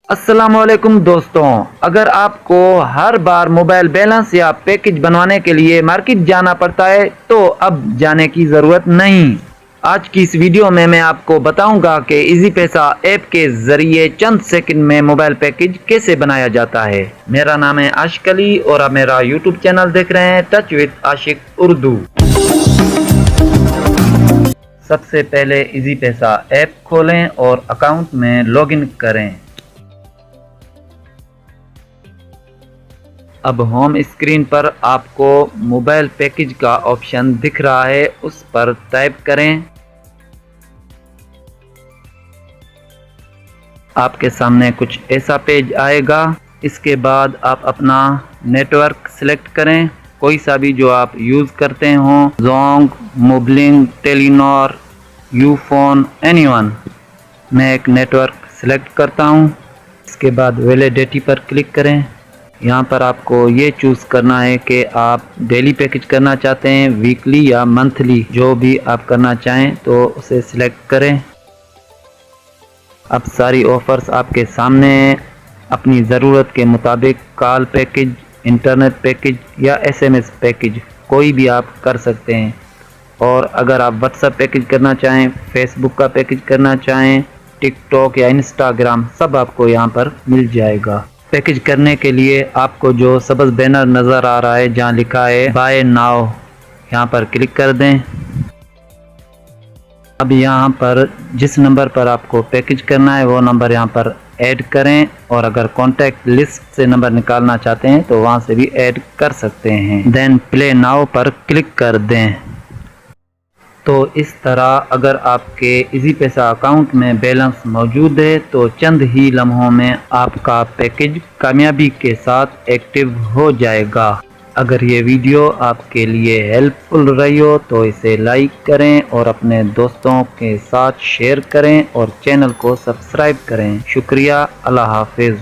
अस्सलामुअलैकुम दोस्तों, अगर आपको हर बार मोबाइल बैलेंस या पैकेज बनवाने के लिए मार्केट जाना पड़ता है तो अब जाने की ज़रूरत नहीं। आज की इस वीडियो में मैं आपको बताऊंगा कि इजी पैसा ऐप के ज़रिए चंद सेकंड में मोबाइल पैकेज कैसे बनाया जाता है। मेरा नाम है आशिक अली और आप मेरा यूट्यूब चैनल देख रहे हैं टच विद आशिक उर्दू। सबसे पहले इजी पैसा ऐप खोलें और अकाउंट में लॉगिन करें। अब होम स्क्रीन पर आपको मोबाइल पैकेज का ऑप्शन दिख रहा है, उस पर टाइप करें। आपके सामने कुछ ऐसा पेज आएगा। इसके बाद आप अपना नेटवर्क सिलेक्ट करें, कोई सा भी जो आप यूज़ करते हो, जोंग, मोबलिंग, टेलीनॉर, यूफोन, एनीवन। मैं एक नेटवर्क सिलेक्ट करता हूँ। इसके बाद वैलिडिटी पर क्लिक करें। यहाँ पर आपको ये चूज़ करना है कि आप डेली पैकेज करना चाहते हैं, वीकली या मंथली, जो भी आप करना चाहें तो उसे सिलेक्ट करें। अब सारी ऑफ़र्स आपके सामने हैं। अपनी ज़रूरत के मुताबिक कॉल पैकेज, इंटरनेट पैकेज या एसएमएस पैकेज कोई भी आप कर सकते हैं। और अगर आप व्हाट्सएप पैकेज करना चाहें, फेसबुक का पैकेज करना चाहें, टिकटॉक या इंस्टाग्राम, सब आपको यहाँ पर मिल जाएगा। पैकेज करने के लिए आपको जो सब्ज़ बैनर नज़र आ रहा है जहाँ लिखा है बाय नाउ, यहाँ पर क्लिक कर दें। अब यहाँ पर जिस नंबर पर आपको पैकेज करना है वो नंबर यहाँ पर ऐड करें, और अगर कॉन्टैक्ट लिस्ट से नंबर निकालना चाहते हैं तो वहाँ से भी ऐड कर सकते हैं। देन प्ले नाउ पर क्लिक कर दें। तो इस तरह अगर आपके इजी पैसा अकाउंट में बैलेंस मौजूद है तो चंद ही लम्हों में आपका पैकेज कामयाबी के साथ एक्टिव हो जाएगा। अगर ये वीडियो आपके लिए हेल्पफुल रही हो तो इसे लाइक करें और अपने दोस्तों के साथ शेयर करें और चैनल को सब्सक्राइब करें। शुक्रिया, अल्लाह हाफिज़।